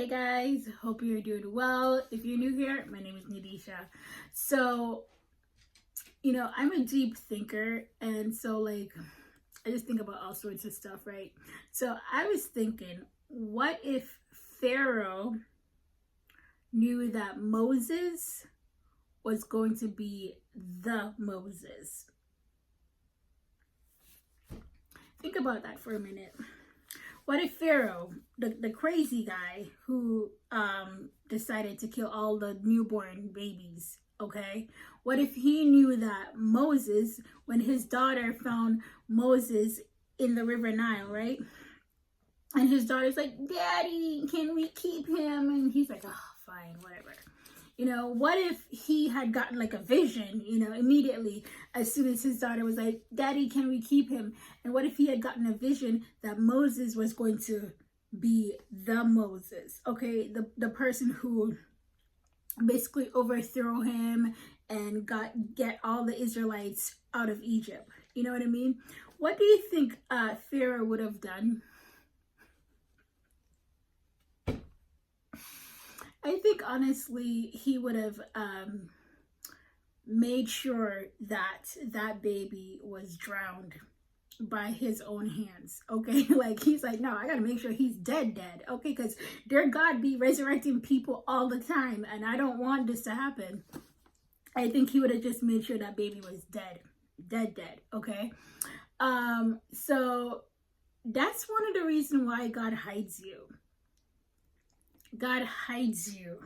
guys, hope you're doing well. If you're new here, my name is Nadisha. So, I'm a deep thinker, and so I just think about all sorts of stuff, right? So I was thinking, what if Pharaoh knew that Moses was going to be the Moses? Think about that for a minute. What if Pharaoh, the crazy guy who decided to kill all the newborn babies, okay? What if he knew that Moses, when his daughter found Moses in the River Nile, right? And his daughter's like, "Daddy, can we keep him?" And he's like, "Oh, fine, whatever." What if he had gotten like a vision, immediately as soon as his daughter was like, "Daddy, can we keep him?" And what if he had gotten a vision that Moses was going to be the Moses, okay? The person who basically overthrew him and get all the Israelites out of Egypt. You know what I mean? What do you think Pharaoh would have done? I think honestly he would have made sure that that baby was drowned by his own hands, okay? He's like, no, I gotta make sure he's dead, okay? Because their God be resurrecting people all the time, and I don't want this to happen. I think he would have just made sure that baby was dead, okay? So that's one of the reasons why God hides you. God hides you.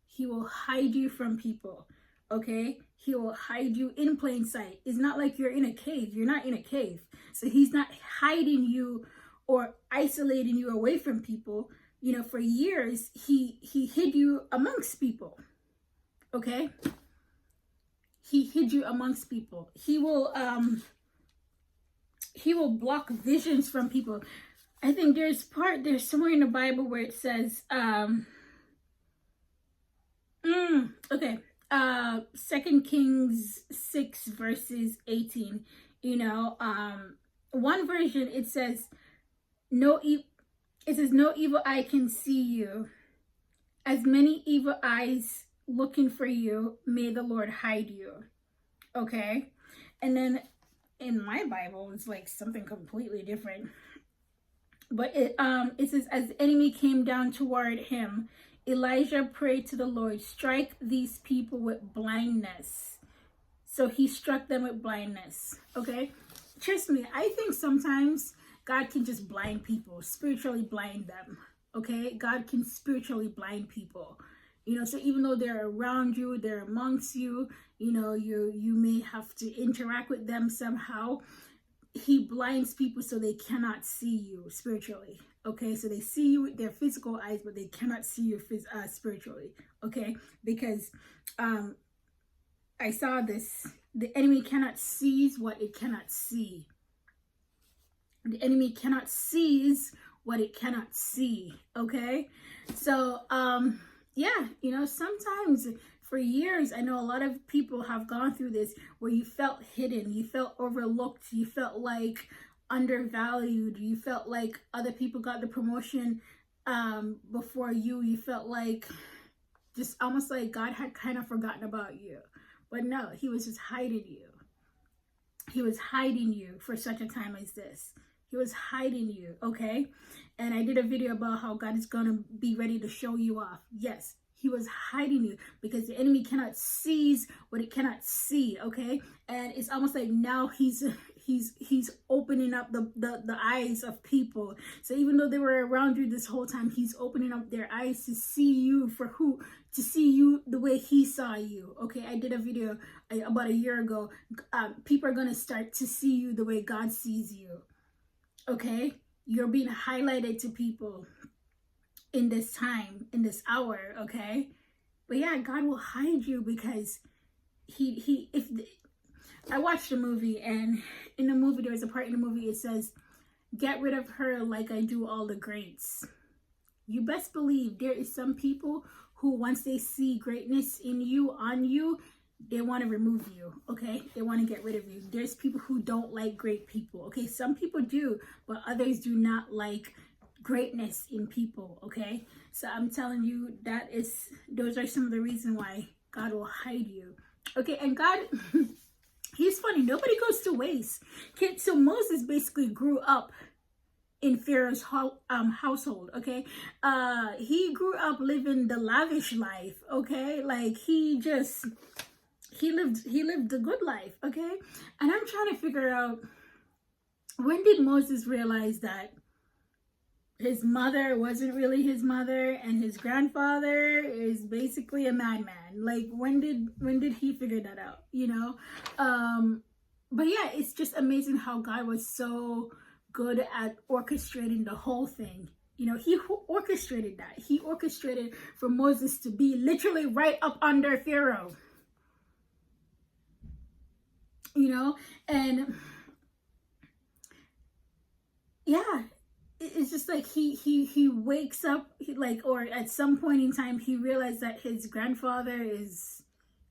He will hide you from people, okay? He will hide you in plain sight. It's not like you're in a cave. You're not in a cave. So he's not hiding you or isolating you away from people. For years, he hid you amongst people, okay? He hid you amongst people. He will block visions from people. I think there's somewhere in the Bible where it says, okay, 2 Kings 6 verses 18, one version, it says, no evil eye can see you. As many evil eyes looking for you, may the Lord hide you. Okay. And then in my Bible, it's like something completely different. But it says, as the enemy came down toward him, Elijah prayed to the Lord, strike these people with blindness. So he struck them with blindness. Okay? Trust me, I think sometimes God can just blind people, spiritually blind them. Okay? God can spiritually blind people. So even though they're around you, they're amongst you, you may have to interact with them somehow. He blinds people so they cannot see you spiritually, okay? So they see you with their physical eyes, but they cannot see you spiritually, okay? Because I saw this. The enemy cannot seize what it cannot see. The enemy cannot seize what it cannot see, okay? So, sometimes for years, I know a lot of people have gone through this where you felt hidden, you felt overlooked, you felt like undervalued, you felt like other people got the promotion before you. You felt like just almost like God had kind of forgotten about you. But no, he was just hiding you. He was hiding you for such a time as this. He was hiding you, okay? And I did a video about how God is going to be ready to show you off. Yes. He was hiding you because the enemy cannot seize what it cannot see, okay? And it's almost like now he's opening up the eyes of people. So even though they were around you this whole time, he's opening up their eyes to see you to see you the way he saw you, okay? I did a video about a year ago. People are going to start to see you the way God sees you, okay? You're being highlighted to people in this time, in this hour, okay? But yeah, God will hide you because I watched a movie, and in the movie, there was a part in the movie, it says, get rid of her like I do all the greats. You best believe there is some people who, once they see greatness in you, on you, they want to remove you, okay? They want to get rid of you. There's people who don't like great people, okay? Some people do, but others do not like greatness in people, okay? So I'm telling you, those are some of the reasons why God will hide you. Okay, and God, he's funny, nobody goes to waste. Okay, so Moses basically grew up in Pharaoh's household, okay? He grew up living the lavish life, okay? Like he lived the good life, okay? And I'm trying to figure out, when did Moses realize that his mother wasn't really his mother and his grandfather is basically a madman? Like when did he figure that out, you know? But yeah, it's just amazing how God was so good at orchestrating the whole thing. You know, he orchestrated that. He orchestrated for Moses to be literally right up under Pharaoh. You know, and yeah, it's just like he wakes up, or at some point in time he realized that his grandfather is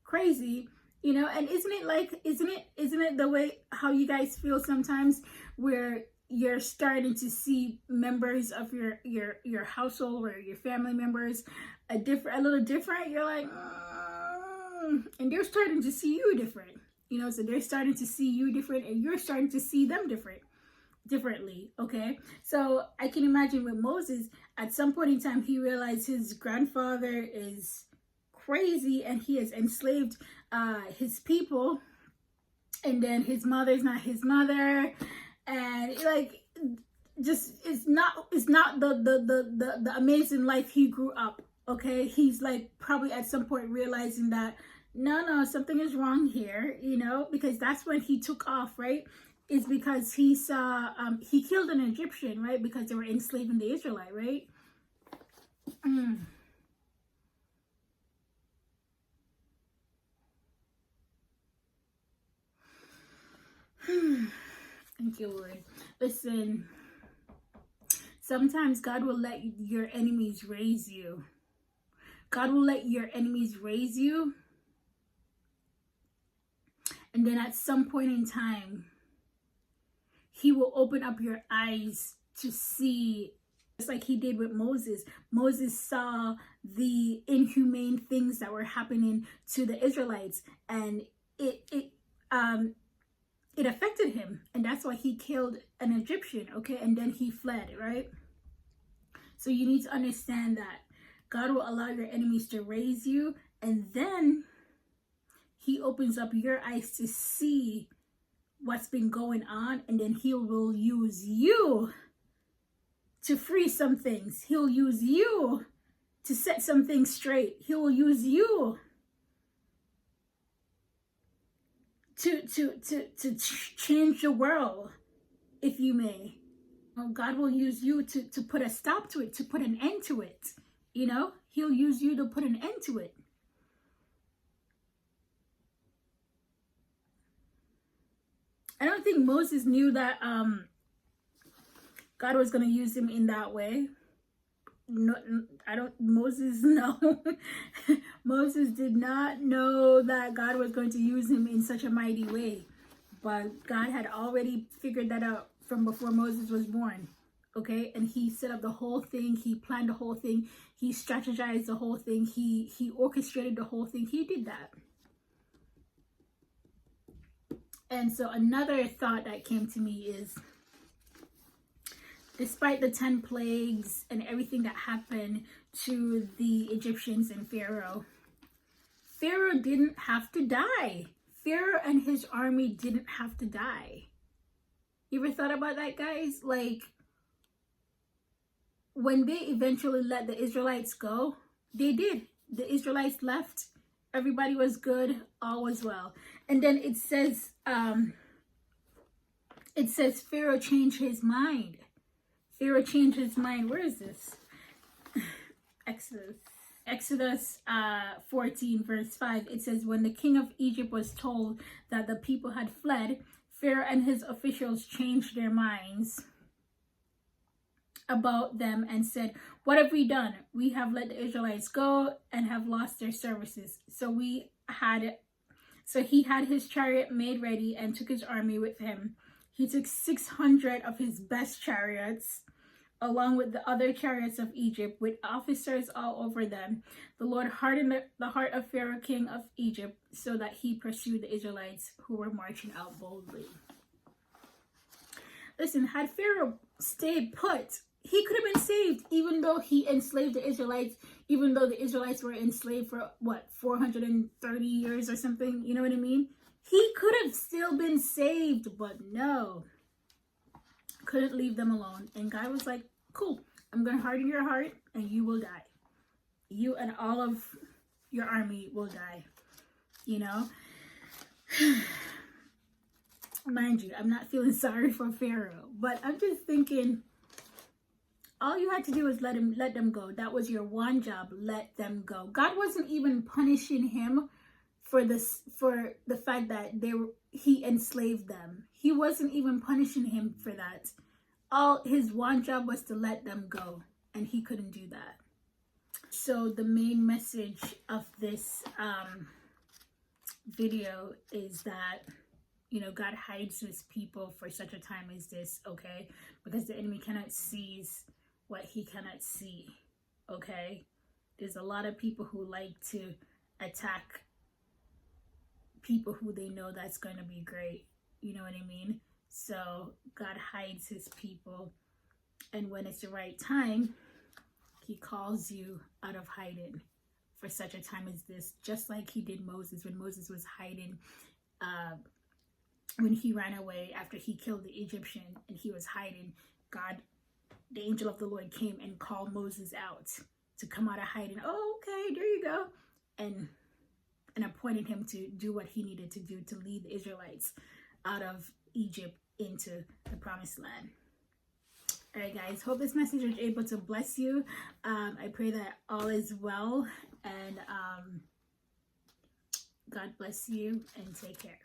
crazy, you know. And isn't it the way how you guys feel sometimes, where you're starting to see members of your household or your family members a little different? You're like, and they're starting to see you different, you know. So they're starting to see you different, and you're starting to see them differently, okay? So I can imagine with Moses, at some point in time, he realized his grandfather is crazy and he has enslaved his people, and then his mother's not his mother, and like, just it's not the amazing life he grew up, okay? He's like probably at some point realizing that no, something is wrong here, you know, because that's when he took off, right? Is because he saw he killed an Egyptian, right? Because they were enslaving the Israelite, right? Thank you, Lord. Listen, sometimes God will let your enemies raise you. God will let your enemies raise you, and then at some point in time, he will open up your eyes to see, just like he did with Moses. Moses saw the inhumane things that were happening to the Israelites, and it affected him, and that's why he killed an Egyptian, okay? And then he fled, right? So you need to understand that God will allow your enemies to raise you, and then he opens up your eyes to see what's been going on, and then he will use you to free some things. He'll use you to set some things straight. He will use you to change the world, if you may. God will use you to put a stop to it, to put an end to it. You know, he'll use you to put an end to it. I don't think Moses knew that God was going to use him in that way. No, Moses did not know that God was going to use him in such a mighty way. But God had already figured that out from before Moses was born. Okay, and he set up the whole thing, he planned the whole thing, he strategized the whole thing, he orchestrated the whole thing. He did that. And so another thought that came to me is, despite the 10 plagues and everything that happened to the Egyptians and Pharaoh didn't have to die. Pharaoh and his army didn't have to die. You ever thought about that, guys? Like, when they eventually let the Israelites go, they did. The Israelites left. Everybody was good. All was well. And then it says Pharaoh changed his mind. Pharaoh changed his mind. Where is this? Exodus 14 verse 5. It says, when the king of Egypt was told that the people had fled, Pharaoh and his officials changed their minds about them and said, what have we done? We have let the Israelites go and have lost their services. So he had his chariot made ready and took his army with him. He took 600 of his best chariots, along with the other chariots of Egypt, with officers all over them. The Lord hardened the heart of Pharaoh, king of Egypt, so that he pursued the Israelites who were marching out boldly. Listen, had Pharaoh stayed put, he could have been saved, even though he enslaved the Israelites, even though the Israelites were enslaved for, 430 years or something, you know what I mean? He could have still been saved, but no. Couldn't leave them alone. And God was like, cool, I'm going to harden your heart and you will die. You and all of your army will die, you know? Mind you, I'm not feeling sorry for Pharaoh, but I'm just thinking, all you had to do was let them go. That was your one job. Let them go. God wasn't even punishing him for the fact that he enslaved them. He wasn't even punishing him for that. His one job was to let them go, and he couldn't do that. So the main message of this video is that, you know, God hides his people for such a time as this, okay? Because the enemy cannot seize what he cannot see, okay? There's a lot of people who like to attack people who they know that's going to be great, you know what I mean? So God hides his people, and when it's the right time, he calls you out of hiding for such a time as this, just like he did Moses when Moses was hiding, when he ran away after he killed the Egyptian and he was hiding. God, the angel of the Lord, came and called Moses out to come out of hiding. Oh, okay, there you go. And appointed him to do what he needed to do to lead the Israelites out of Egypt into the promised land. All right, guys, hope this message was able to bless you. I pray that all is well, and God bless you, and take care.